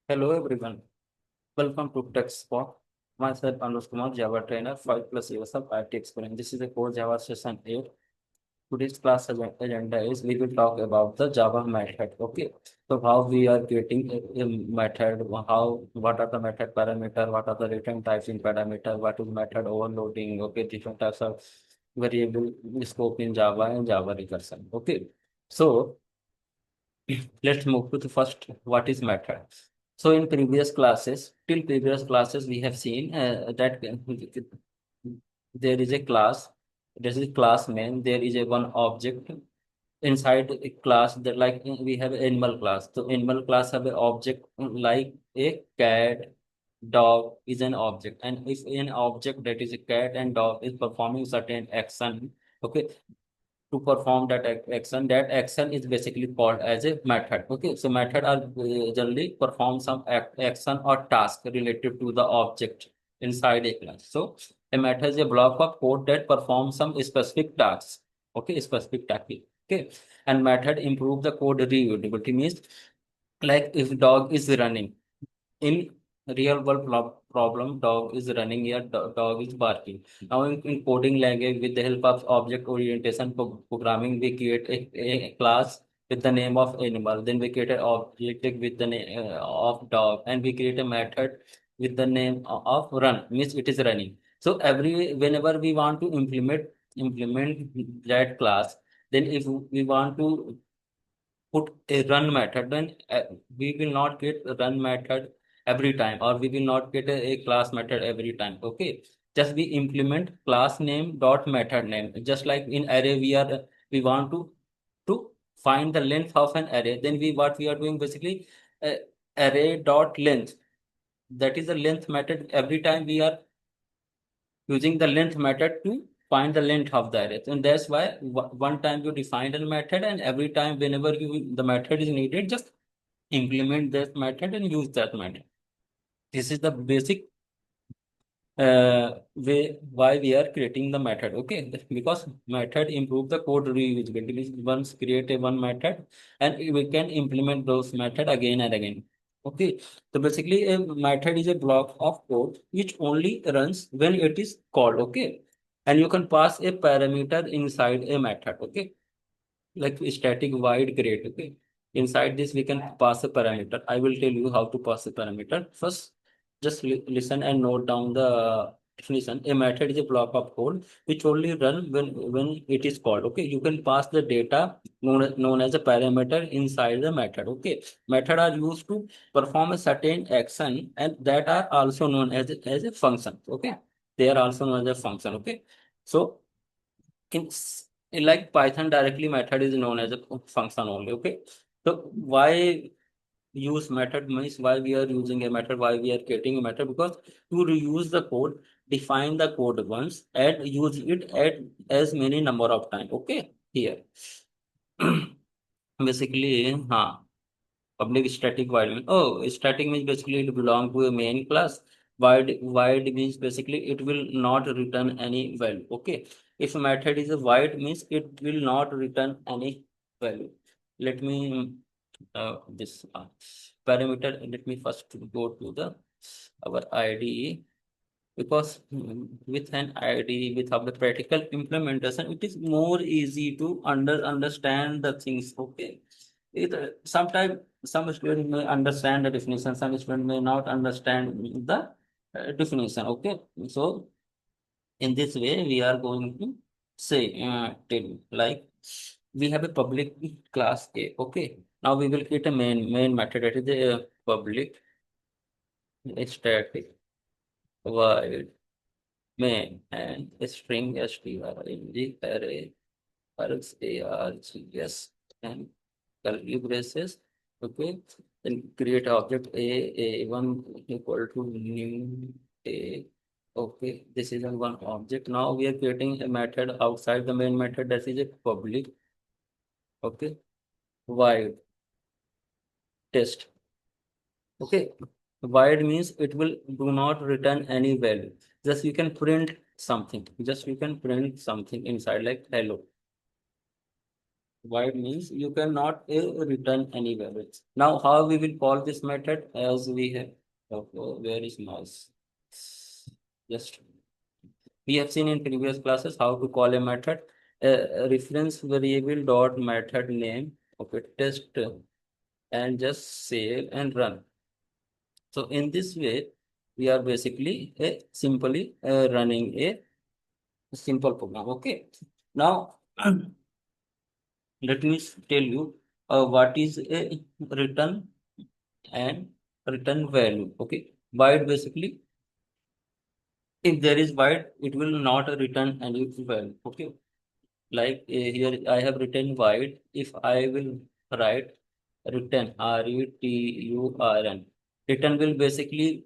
Hello everyone, welcome to TeQSpoc. Myself Anush Kumar, Java trainer, 5+ years of IT experience. This is a core Java session 8. Today's class agenda is we will talk about the Java method. Okay, so how we are creating a method, what are the method parameter, what are the return types in parameter, what is method overloading, okay, different types of variable scope in Java and Java recursion. Okay, so let's move to the first, what is method. So in previous classes, we have seen that there is a class, this is class main, there is a one object inside a class that like we have animal class. So animal class have an object like a cat, dog is an object. And if an object that is a cat and dog is performing certain action, okay, to perform that action is basically called as a method. Okay, so method are generally perform some action or task related to the object inside a class. So a method is a block of code that performs some specific tasks. Okay, specific task. Okay, and method improve the code reusability means like if dog is running in real world problem, dog is running here, dog is barking. Now in coding language, with the help of object orientation programming, we create a class with the name of animal, then we create an object with the name of dog, and we create a method with the name of run, means it is running. So every whenever we want to implement that class, then if we want to put a run method, then we will not get a run method every time, or we will not get a class method every time. Okay, just we implement class name dot method name. Just like in array, we want to find the length of an array. Then what we are doing basically, uh, array dot length. That is the length method. Every time we are using the length method to find the length of the array. And that's why one time you define a method, and every time whenever the method is needed, just implement that method and use that method. This is the basic way why we are creating the method. Okay, because method improve the code reusability. Means once create a one method, and we can implement those method again and again. Okay, so basically a method is a block of code which only runs when it is called. Okay, and you can pass a parameter inside a method. Okay, like static void create. Okay, inside this we can pass a parameter. I will tell you how to pass a parameter. First, just listen and note down the definition. A method is a block of code which only run when it is called. Okay, you can pass the data known as a parameter inside the method. Okay, method are used to perform a certain action, and that are also known as a function. Okay, they are also known as a function. Okay, so in like Python directly method is known as a function only. Okay, so why use method means why we are using a method, why we are creating a method, because to reuse the code, define the code once and use it at as many number of time. Okay, here basically, public static void means, oh, static means basically it belong to a main class. Void means basically it will not return any value. Okay. If a method is a void means it will not return any value. Let me this parameter. Let me first go to the our IDE, because with an IDE, without the practical implementation, it is more easy to understand the things. Okay, sometimes some students may understand the definition, some students may not understand the definition. Okay, so in this way we are going to say, tell you, like we have a public class A. Okay, now we will create a main method, that is a public static void main and string string array args and curly braces. Okay, then create object a1 equal to new a. Okay, this is a one object. Now we are creating a method outside the main method, that is a public. Okay, void test. Okay, void means it will do not return any value. Just you can print something. Just you can print something inside like hello. Void means you cannot return any value. Now, how we will call this method as we have, where is mouse? Just we have seen in previous classes how to call a method. Reference variable dot method name. Okay, test and just save and run. So in this way, we are basically simply running a simple program. Okay. Now, let me tell you what is a return and return value. Okay. Void basically, if there is void, it will not return any value. Okay. Like here I have written void. If I will write return return, return will basically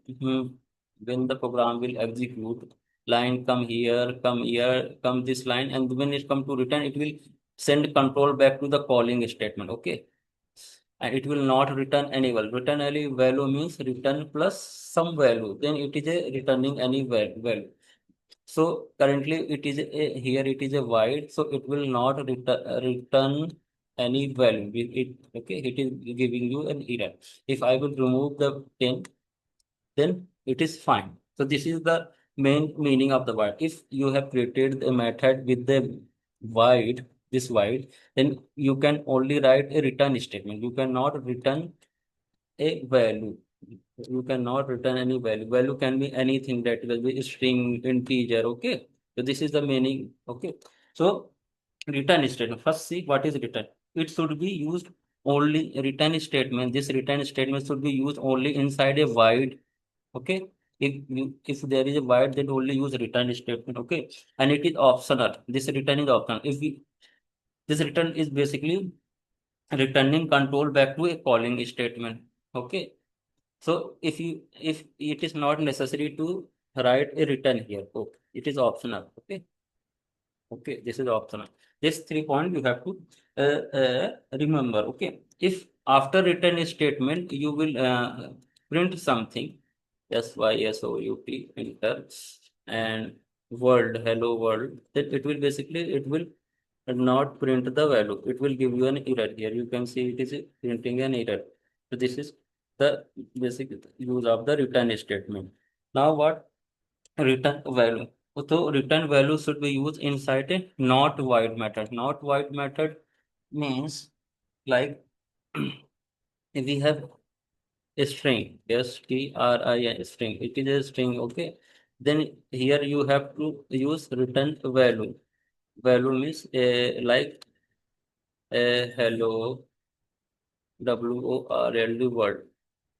when the program will execute, line come here, come this line, and when it come to return, it will send control back to the calling statement. Okay, and it will not return any value. Return any value means return plus some value. Then it is a returning any value. So currently it is here it is a void, so it will not return any value. Okay, it is giving you an error. If I will remove the 10, then it is fine. So this is the main meaning of the void. If you have created a method with the void, this void, then you can only write a return statement. You cannot return a value. You cannot return any value. Value can be anything, that will be string, integer. Okay. So this is the meaning. Okay. So return statement. First, see what is return. It should be used only return statement. This return statement should be used only inside a void. Okay. If there is a void, then only use return statement. Okay. And it is optional. This return is optional. If we this return is basically returning control back to a calling statement. Okay. So if it is not necessary to write a return here, okay, it is optional. Okay, okay, this is optional. This 3 point you have to remember. Okay, if after return statement you will print something, SYSOUT enter and world, hello world, then it will basically it will not print the value. It will give you an error here. You can see it is printing an error. So this is the basic use of the return statement. Now what return value? So return value should be used inside a not void method. Not void method means like we have a string, string, string. It is a string, okay. Then here you have to use return value. Value means like hello WORLD word.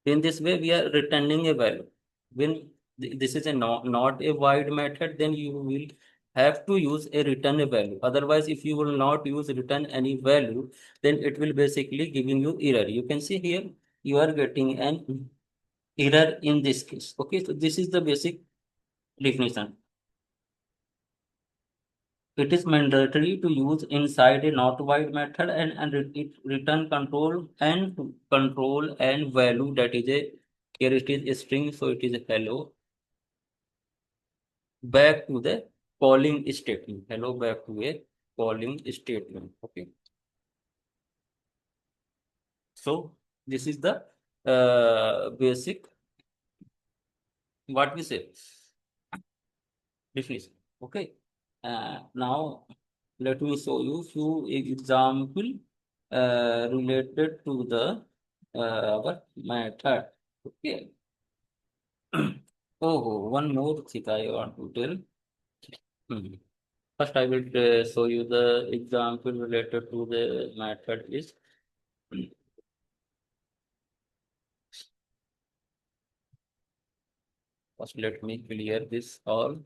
In this way, we are returning a value. When this is a not a void method, then you will have to use a return a value. Otherwise, if you will not use return any value, then it will basically giving you error. You can see here you are getting an error in this case. Okay, so this is the basic definition. It is mandatory to use inside a not void method it return control and value, that is a here it is a string, so it is a hello back to the calling statement. Hello back to a calling statement. Okay. So this is the basic what we say definition. Okay. Now let me show you few example related to the our method. Okay. Oh, one more thing I want to tell. Hmm. First, I will show you the example related to the method is. First, let me clear this all.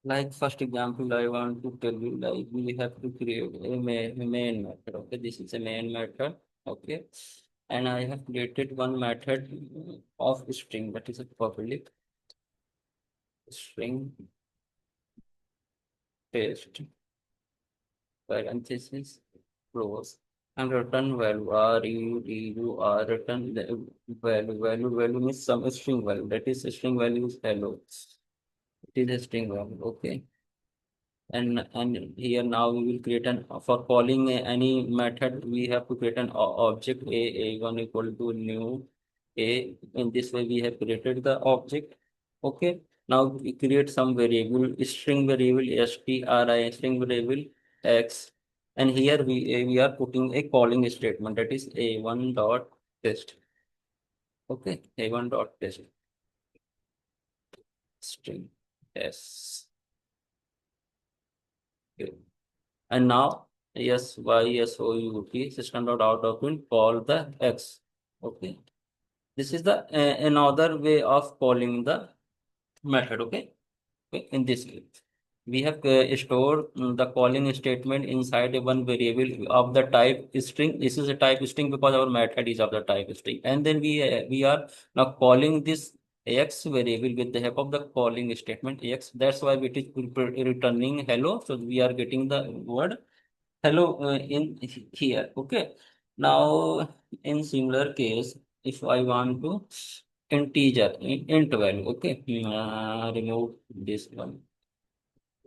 Like first example, I want to tell you, like we have to create a main method. Okay, this is a main method. Okay, and I have created one method of string, that is a public string test. parenthesis close and return value REDU are return the value means some string value, that is string value is hello, it is a string value. Okay, and here now we will create an for calling any method we have to create an object a1 equal to new a. In this way we have created the object. Okay, now we create some variable, string variable stri, string variable x, and here we are putting a calling statement, that is a1 dot test. Okay, a1 dot test string s. Okay. And now, yes, y, s, o, u, t, system dot out of print, call the x. Okay. This is the another way of calling the method. Okay. Okay. In this way, we have stored the calling statement inside a one variable of the type string. This is a type string because our method is of the type string. And then we are now calling this x variable with the help of the calling statement x. That's why it is returning hello. So we are getting the word hello in here. Okay, now in similar case, if I want to integer int value. Okay, remove this one.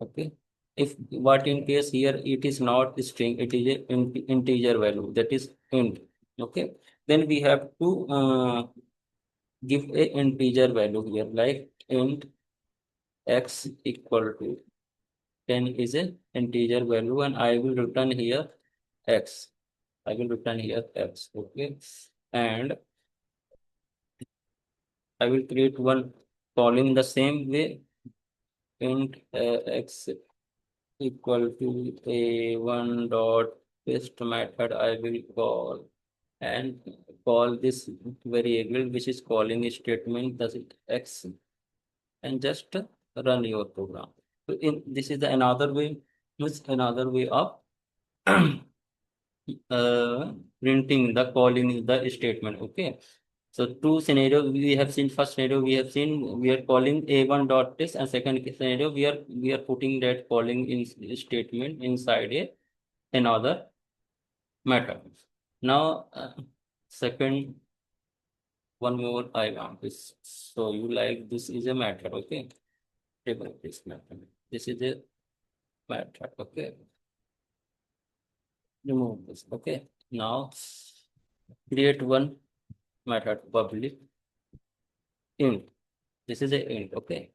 Okay, if what in case here it is not string, it is a integer value, that is int. Okay, then we have to give a integer value here, like int x equal to 10 is a integer value, and I will return here x. I will return here x. Okay. And I will create one calling the same way, int x equal to a1 dot paste method I will call, and call this variable which is calling statement, does it x, and just run your program. So in this is the another way, is another way of printing the calling the statement. Okay. So two scenario we have seen. First scenario we have seen we are calling a1 dot test, and second scenario we are putting that calling in statement inside a another method. Now second one more I want to show you, like this is a method. Okay, table this method. This is a method. Okay, remove this. Okay, now create one method public int. This is a int. Okay,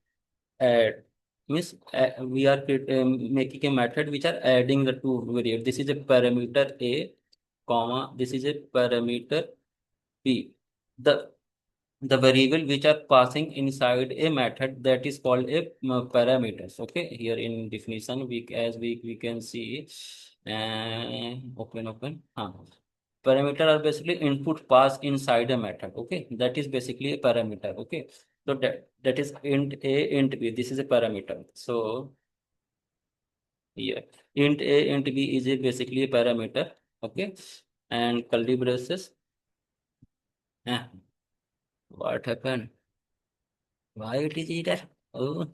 add means we are making a method which are adding the two variables. This is a parameter a comma, this is a parameter b. The variable which are passing inside a method, that is called a parameters. Okay, here in definition we can see open parameter are basically input pass inside a method. Okay, that is basically a parameter. Okay, so that is int a int b, this is a parameter. So here int a int b is a basically a parameter. Okay, and curly braces. eh, what happened, why it is here? Oh,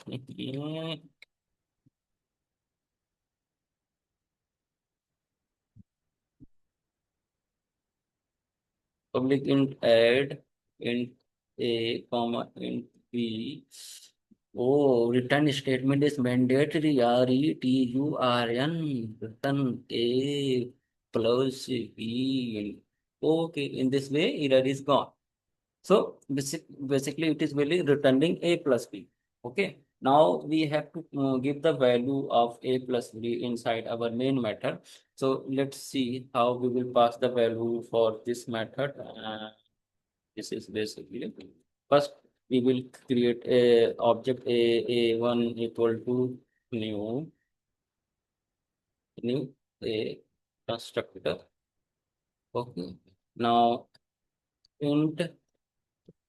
public int add int a comma int b. Oh, return statement is mandatory. RETURN. Return a plus b. Okay, in this way error is gone. So basically it is really returning a plus b. Okay. Now we have to give the value of a plus b inside our main method. So let's see how we will pass the value for this method. This is basically first we will create a object a1 equal to new a constructor. Okay. Now int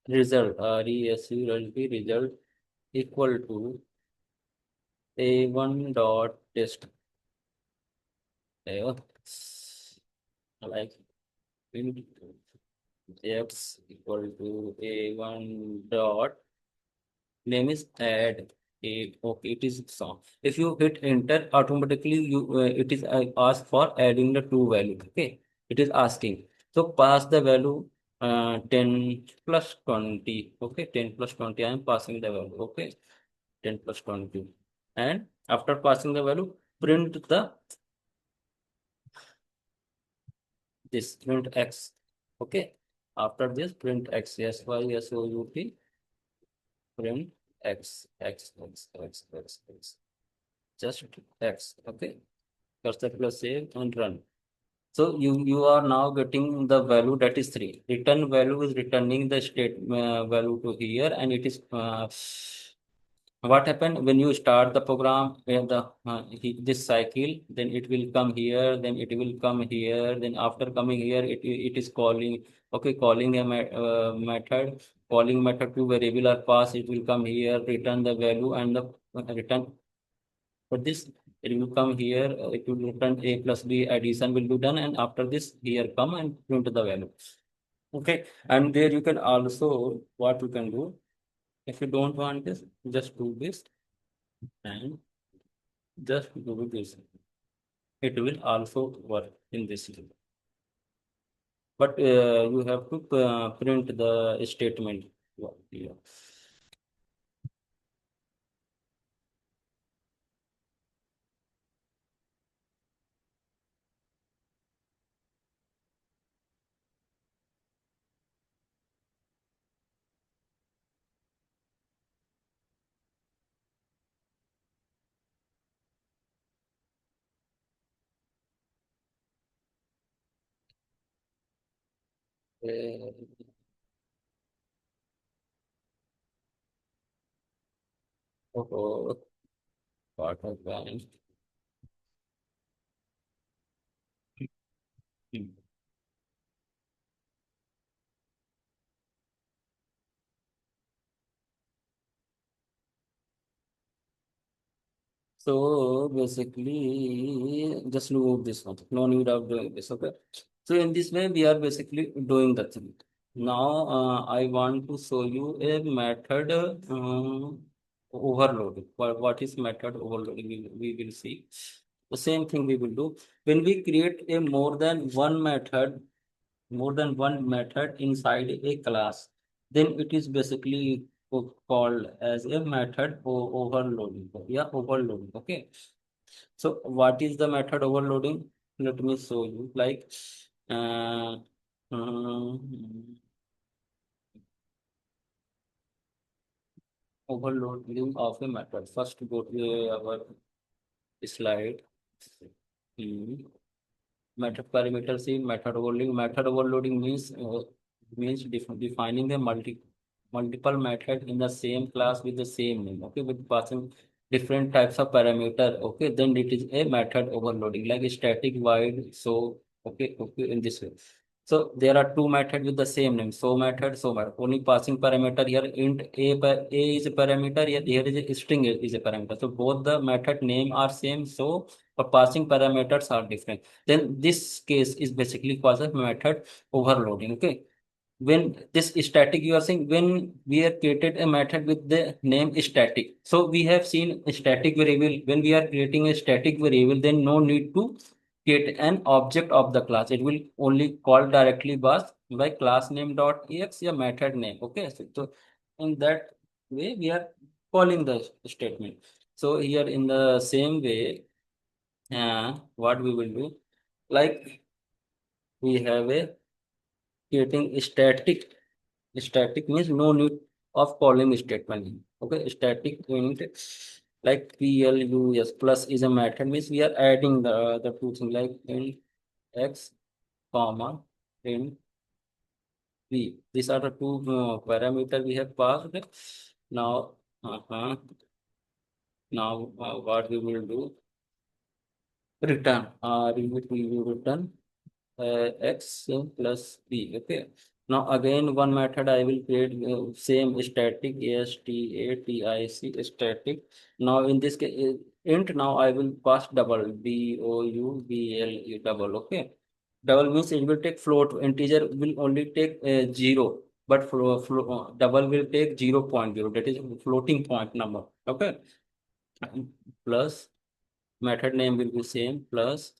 result result equal to a1 dot test. uh, like int x equal to a1 dot name is add. Okay, it is song. If you hit enter, automatically it is asked for adding the two value. Okay, it is asking. So pass the value 10 plus 20. Okay, 10 plus 20. I am passing the value. Okay, 10 plus 20. And after passing the value, print the this print x. Okay, after this print x. Yes, y, yes, o, u, p. Print x. Just x. Okay, cursor plus save and run. So you are now getting the value that is 3. Return value is returning the state value to here, and it is what happened when you start the program where the this cycle, then it will come here, then it will come here, then after coming here, it is calling. Okay, calling a method, calling method to variable or pass. It will come here, return the value, and the return for this, it will come here, it will return a plus b, addition will be done, and after this here come and print the value. Okay, and there you can also, what you can do, if you don't want this, just do this and just do this. It will also work in this way. But you have to print the statement. Yeah. Uh, oh, part of that. So basically, just remove this one. No need of doing this. Okay. So in this way, we are basically doing the thing. Now, I want to show you a method overloading. What is method overloading? We will see. The same thing we will do when we create a more than one method inside a class, then it is basically called as a method overloading. Yeah, overloading. Okay. So what is the method overloading? Let me show you. Like, uh, um, overloading of a method. First, go to our slide. Hmm. Method parameter, see method overloading. Method overloading means defining a multiple method in the same class with the same name. Okay, with passing different types of parameter. Okay, then it is a method overloading, like static void. So okay, in this way. So there are two methods with the same name. So method. Only passing parameter here. Int a is a parameter. Here is a string is a parameter. So both the method name are same. So but passing parameters are different. Then this case is basically called as method overloading. Okay, when this static, you are saying when we have created a method with the name static, so we have seen a static variable. When we are creating a static variable, then no need to create an object of the class. It will only call directly by class name dot ex, your method name. Okay, so in that way we are calling the statement. So here in the same way, what we will do, like we have a creating static means no need of calling statement. Okay, static int like plus plus is a method, means we are adding the two things, like int x comma int v. These are the two parameter we have passed. Now now what we will do, return we will return x plus b. Okay. Now again one method I will create, same static static static. Now in this case int, now I will pass double double. Okay. Double means it will take float, integer will only take 0. but double will take 0.0, that is floating point number. Okay, plus method name will be same, plus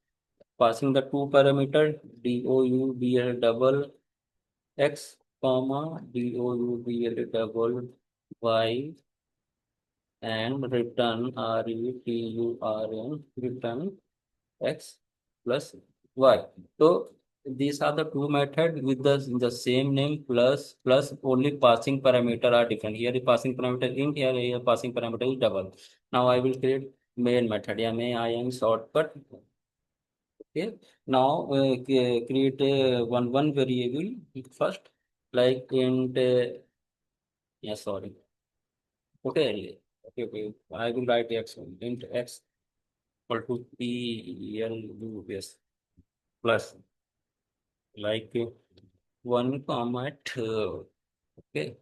passing the two parameter doubl double x comma doubl double y, and return return x plus y. So these are the two methods with the same name, plus only passing parameter are different. Here the passing parameter int, here passing parameter is double. Now I will create main method. Yeah, may I am shortcut. Okay. Now create one variable first, like int. Yeah, sorry. Okay. Okay. Okay. I will write x int x equal to p l u s plus, like 1 comma 2. Okay,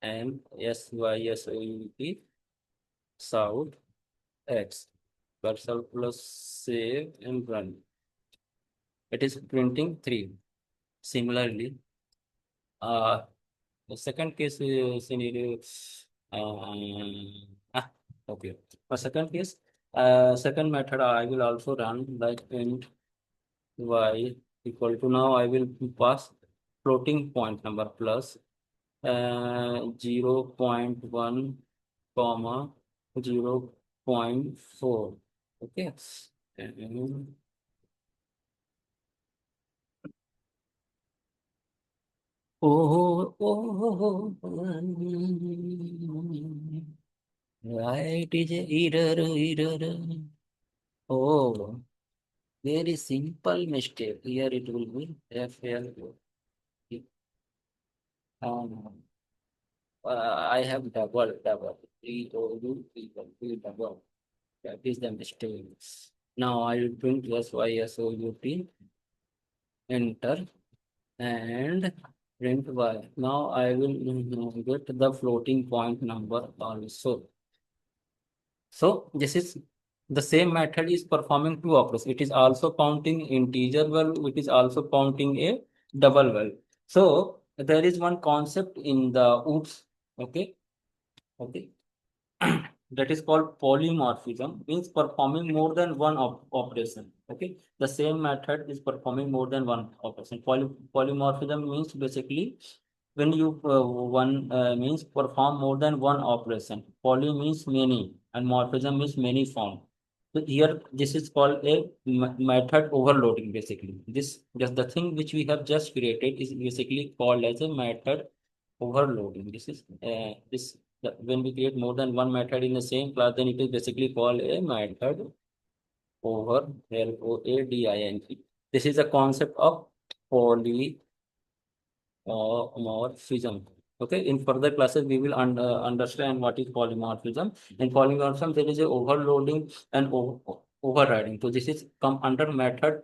and SYSOUT south X cursor plus save and run. It is printing 3. Similarly, uh, the second case scenario. Ah, okay. For second case, second method I will also run, like int y equal to, now I will pass floating point number plus 0.1 comma 0.4. Okay. And, oh, oh, right is a error. Oh, very simple mistake. Here it will be FL. Um, I have double. Three O U three double. That is the mistake. Now I will print SYSOUT, enter, and print y. Now I will get the floating point number also. So this is the same method is performing two operations. It is also counting integer value. It is also counting a double value. So there is one concept in the oops. Okay. Okay. That is called polymorphism, means performing more than one operation. Okay, the same method is performing more than one operation. Polymorphism means basically when you one means perform more than one operation. Poly means many, and morphism means many form. So here this is called a method overloading. Basically, this just the thing which we have just created is basically called as a method overloading. This is when we create more than one method in the same class, then it is basically called a method over loading. This is a concept of polymorphism. Okay, in further classes we will understand what is polymorphism. In polymorphism, there is a overloading and overriding. So this is come under method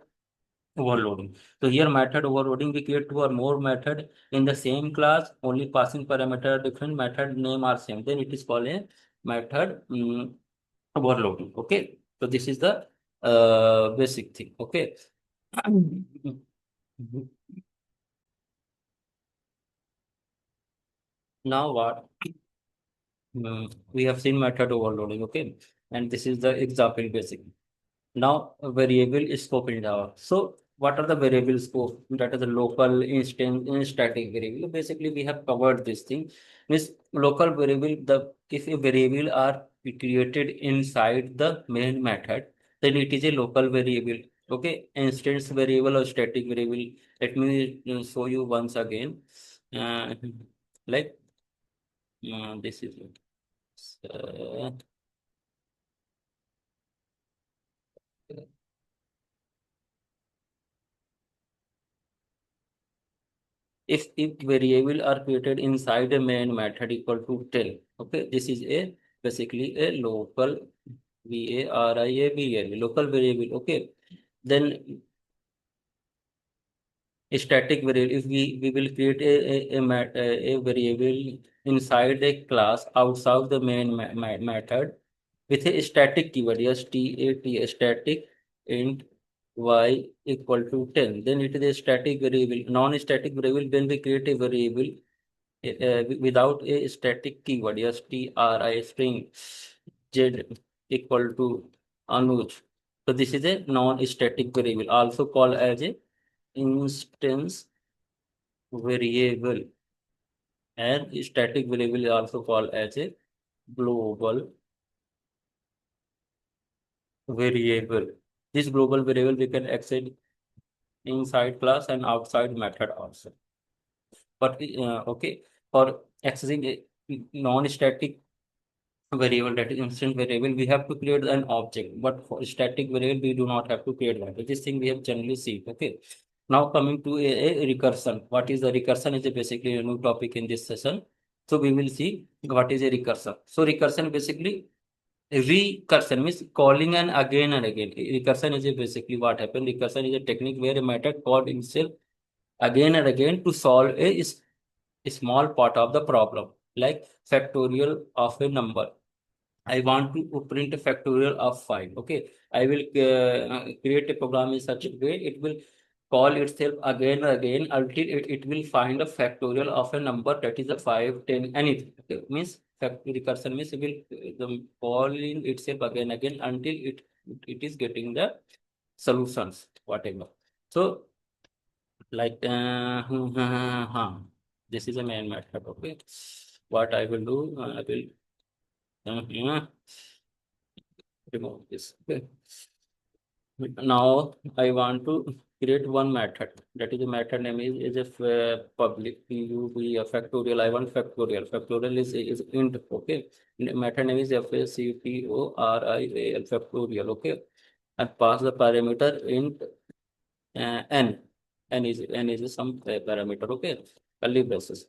overloading. So here method overloading, we create two or more method in the same class, only passing parameter different, method name are same. Then it is called a method overloading. Okay. So this is the basic thing. Okay. Now what? We have seen method overloading. Okay. And this is the example basic. Now, a variable is scope in Java. So, what are the variable scope? That is the local, instant, and static variable. Basically, we have covered this thing. Means local variable. The if a variable are created inside the main method, then it is a local variable. Okay, instance variable or static variable. Let me show you once again. Uh, like this is uh, if variable are created inside a main method equal to tell. Okay, this is a basically a local variable, local variable. Okay, then a static variable, if we will create a variable inside a class outside the main method with a static keyword, yes, stat, static int y equal to 10, then it is a static variable. Non-static variable, when we create a variable without a static keyword, stri string z equal to Anuj. So this is a non-static variable, also called as a instance variable, and static variable is also called as a global variable. This global variable we can access inside class and outside method also. But okay, for accessing a non-static variable, that is instant variable, we have to create an object. But for static variable, we do not have to create that. This thing we have generally seen. Okay. Now coming to a recursion. What is the recursion? Is a basically a new topic in this session. So we will see what is a recursion. So recursion basically, recursion means calling and again and again. Recursion is a basically what happened. Recursion is a technique where a method called itself again and again to solve a small part of the problem, like factorial of a number. I want to print a factorial of 5. Okay. I will create a program in such a way it will call itself again and again until it will find a factorial of a number, that is a 5, 10, anything. Okay. Means recursion means it will calling itself again and again until it is getting the solutions, whatever. So, like, this is a main method. Okay. What I will do, I will remove this. Okay. Now I want to create one method. That is the method name is a public pub a factorial. I want factorial. Factorial is int. Okay. Method name is factorial factorial. Okay. And pass the parameter int n. N is some parameter. Okay. Curly braces.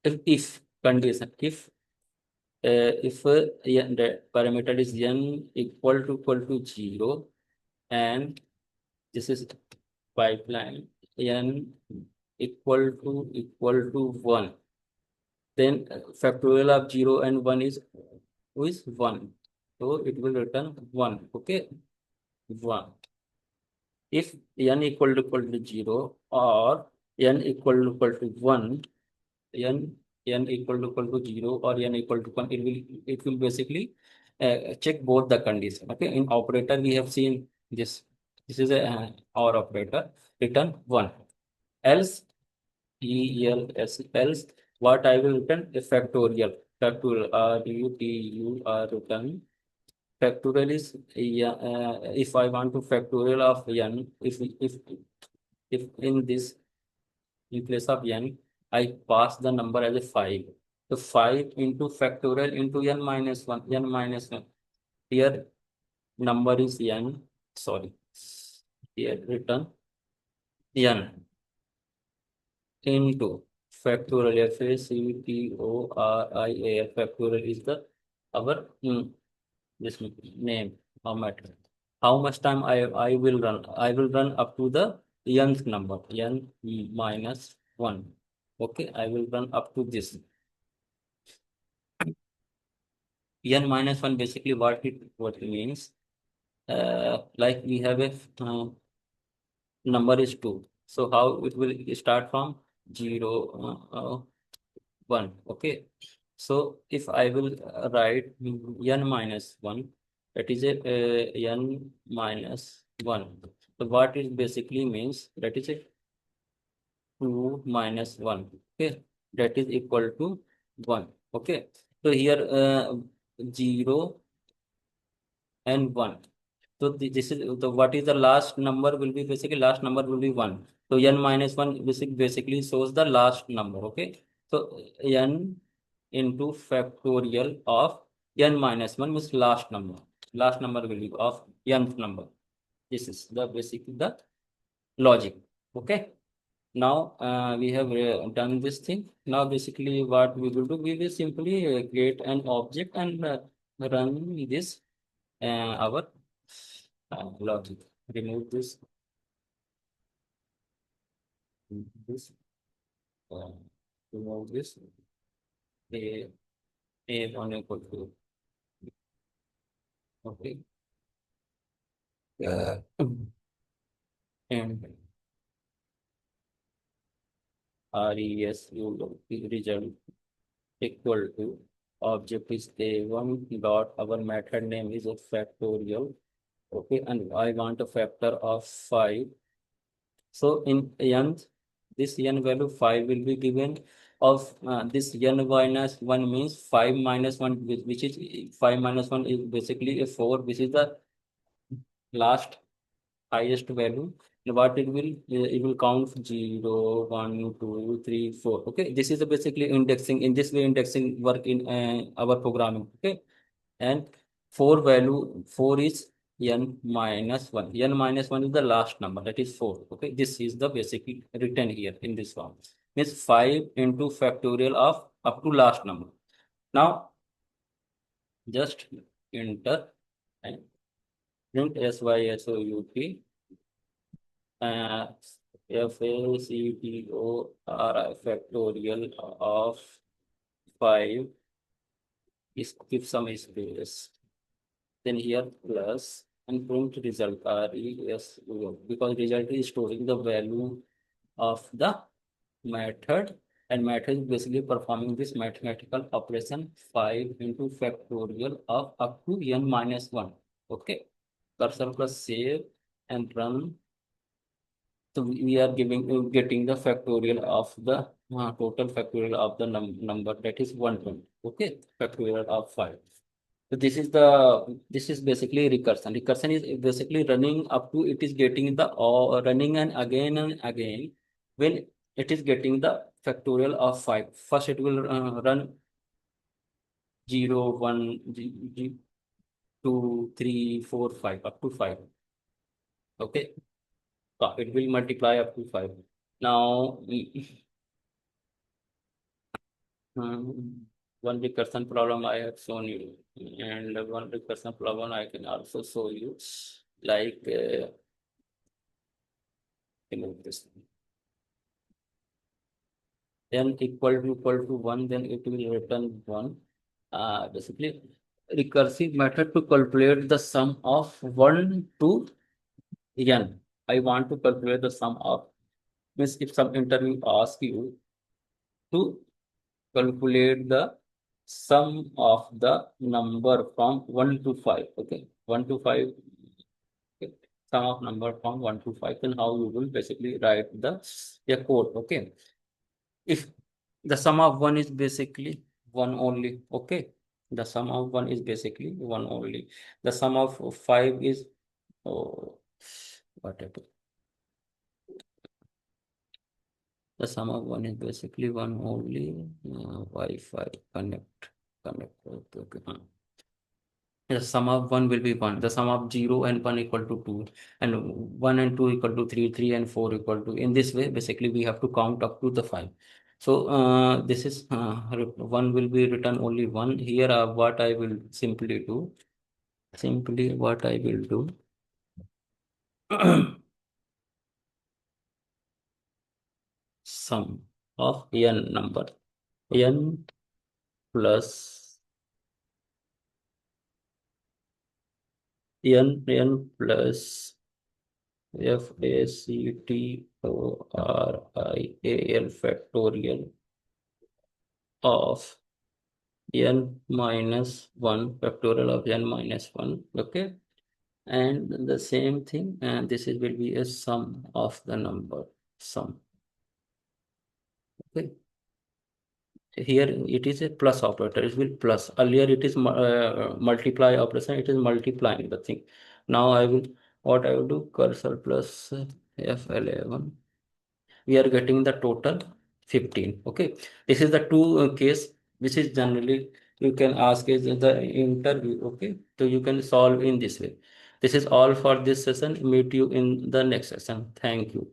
If condition if the parameter is n equal to 0, and this is pipeline n equal to 1, then factorial of 0 and 1 is 1, so it will return 1. Okay. 1 if n equal to 0 or n equal to 1, n n equal to 0 or n equal to 1, it will basically check both the condition. Okay. In operator we have seen this is a or operator, return 1. Else, else what I will return a factorial return factorial is, yeah, if I want to factorial of n, if in this, in place of n, I pass the number as a 5. So 5 into factorial into n minus 1, n minus 1. Here number is n, sorry. Here return n into factorial, factorial factorial is the our this name of method. How much time I will run? I will run up to the nth number, n minus 1. Okay, I will run up to this. N minus 1 basically what it means. Like we have a number is 2. So how it will start from 0, 1. Okay. So if I will write n minus 1, that is a n minus 1. So what it basically means, that is a 2 minus 1. Okay. That is equal to 1. Okay. So here 0 and 1. So this is the what is the last number will be, basically last number will be 1. So n minus 1 basically shows the last number. Okay. So n into factorial of n minus 1 means last number. Last number will be of nth number. This is the basically the logic. Okay. Now we have done this thing. Now basically what we will do, we will simply create an object and run this our logic. Remove this, uh, remove this. A A1 equal to, okay. Yeah. and result equal to object is a1 dot our method name is a factorial. Okay, and I want a factor of 5. So in n, this n value 5 will be given of this n minus 1 means 5 minus 1, which is 5 minus 1 is basically a 4, which is the last highest value. And what it will count 0, 1, 2, 3, 4. Okay, this is basically indexing. In this way, indexing work in our programming. Okay, and 4 value 4 is n minus 1. N minus 1 is the last number, that is 4. Okay, this is the basically written here in this form. Means 5 into factorial of up to last number. Now just enter and print SYSOUT uh, FACTORI factorial of 5 is give some space. Then here plus and print result res because result is storing the value of the method, and method is basically performing this mathematical operation 5 into factorial of up to n minus 1. Okay, cursor plus save and run. So we are getting the factorial of the total factorial of the number, that is 120. Okay, factorial of 5. So this is basically recursion. Recursion is basically running up to it is getting the or running and again when it is getting the factorial of 5. First it will run 0, 1, 2, 3, 4, 5 up to 5. Okay, so it will multiply up to 5. Now one recursion problem I have shown you, and one recursion problem I can also show you, like this. Then equal to 1, then it will return 1. Basically, recursive method to calculate the sum of 1 to n. I want to calculate the sum of, means if some interview asks you to calculate the sum of the number from 1 to 5. Okay, 1 to 5. Okay. Sum of number from 1 to 5, then how you will basically write the code. Okay, if the sum of 1 is basically 1 only. Okay, the sum of 1 is basically 1 only. The sum of 5 is, oh, what happened? The sum of 1 is basically 1 only. Wi-Fi connect. Okay, okay. The sum of 1 will be 1. The sum of 0 and 1 equal to 2. And 1 and 2 equal to 3. 3 and 4 equal to. In this way, basically, we have to count up to the 5. So, this is 1 will be written only 1. Here, what I will simply do. Simply, what I will do. Sum of n number. N plus n plus FACTORIAL factorial of n minus 1 factorial of n minus 1. Okay, and the same thing, and this is will be a sum of the number sum. Okay, here it is a plus operator, it will plus. Earlier it is multiply operation, it is multiplying the thing. Now I will, what I will do, cursor plus F11, we are getting the total 15. Okay, this is the two case which is generally you can ask is the interview. Okay, so you can solve in this way. This is all for this session. Meet you in the next session. Thank you.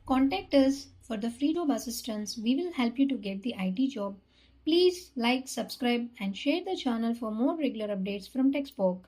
Contact us for the free job assistance. We will help you to get the IT job. Please like, subscribe, and share the channel for more regular updates from TeQSpoc.